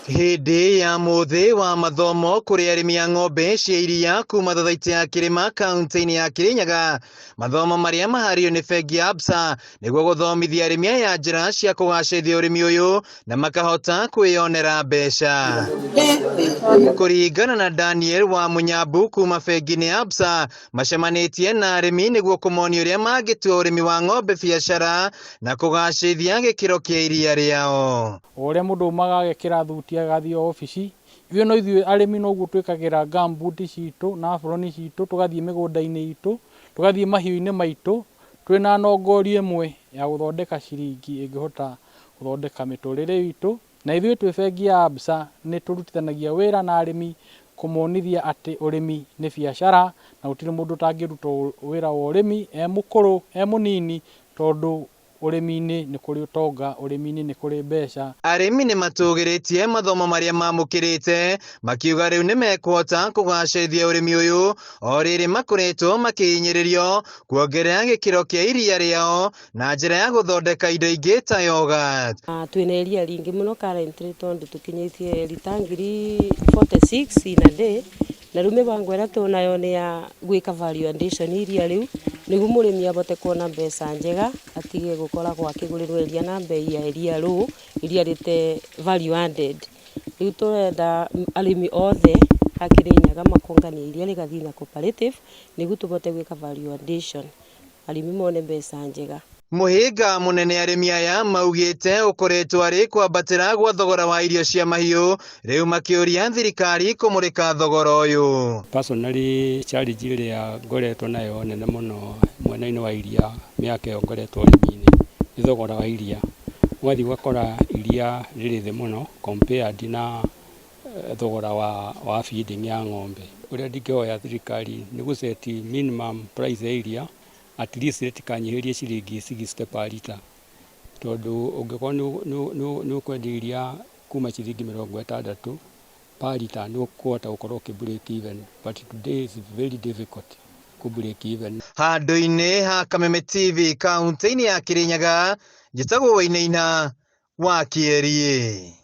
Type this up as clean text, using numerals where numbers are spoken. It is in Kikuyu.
Hĩndĩ ya mũthĩ wa mathomo kũrĩ arĩmi a ng'ombe cia iria kuma Thathaitĩ ya Kĩrĩma kaunti-inĩ ya Kĩrĩnyaga, mathomo marĩa maharĩrĩirio nĩ bengi ya Absa nĩguo gũthomithia arĩmi aya njĩra cia kũgacĩrithia ũrĩmi ũyũ na makahota kwĩyonera mbeca. Kũringana na Daniel wa Mũnyambu kuma bengi-inĩ ya Absa, macemanĩtie na arĩmi nĩguo kũmonia ũrĩa mangĩtua ũrĩmi wa ng'ombe biacara na kũgacĩrithia gĩkĩro kĩa iria rĩao. Ũrĩa mũndũ umaga agekĩra thuti agathiĩ obici, ithuĩ no ithuĩ arĩmi noguo twĩkagĩra gambuti citũ na aburoni citũ, tũgathiĩ mĩgũnda-inĩ itũ, tũgathiĩ mahiũ-inĩ maitũ twĩna nongori ĩmwe ya gũthondeka ciringi ĩngĩhota gũthondeka mĩtũrĩre itũ. Na ithuĩ twĩ bengi ya Absa nĩ tũrutithanagia wĩra na arĩmi kũmonithia atĩ ũrĩmi nĩ biacara na gũtirĩ mũndũ ũtangĩruta wĩra wa ũrĩmi e mũkũrũ e mũnini, tondũ ũrĩmi-inĩ nĩ kũrĩ ũtonga, ũrĩmi-inĩ nĩ kũrĩ mbeca. Arĩmi nĩ matũgĩrĩtie mathomo marĩa mamũkĩrĩte, makiuga rĩu nĩ mekũhota kũgacĩrithia ũrĩmi ũyũ, o rĩrĩ makoretwo makĩhinyĩrĩrio kuongerera gĩkĩro kĩa iria rĩao na njĩra ya gũthondeka indo ingĩ ta yogurt. Twĩna iria rĩingĩ mũno currently tondũ tũkinyĩtie lita ngiri 46 in a day, na rĩu mĩbango ĩrĩa tuonayo nĩ ya gwĩka value addition iria rĩu nĩguo mũrĩmi abote kuona mbeca njega, atige gũkoragwo akĩgũrĩrwo iria na mbei ya iria rĩu, iria rĩte value added. Rĩu tũrenda arĩmi othe a Kĩrĩnyaga makongania iria rĩgathiĩ na cooperative nĩguo tũbote gwĩka value addition, arĩmi mone mbeca njega. Mũhĩnga mũnene arĩmi aya maugĩte ũkoretwo arĩ kwambatĩra gwa thogora wa irio cia mahiũ, rĩu makĩũria thirikari kũmũrĩka thogora ũyũ. Personally challenge ĩrĩa ngoretwo nayo nene mũno mwena-inĩ wa iria mĩaka ĩyo ngoretwo ũrĩmi-inĩ nĩ thogora wa iria. Ũgathiĩ ũgakora iria rĩrĩ thĩ mũno compared na thogora wa feeding ya ng'ombe. Ũrĩa ndingĩhoya thirikari nĩ gũseti minimum price ya iria at least rĩtikanyihĩrie ciringi 60 per litre, tondũ ũngĩkorwo nĩ ũkwendia iria kuma ciringi 60 per litre nĩ ũkũhota gũkorwo break even, but today is very difficult to break even. Handũ-inĩ ha Kameme TV kaunti-inĩ ya Kĩrĩnyaga, njĩtagwo Wainaina wa Kĩerie.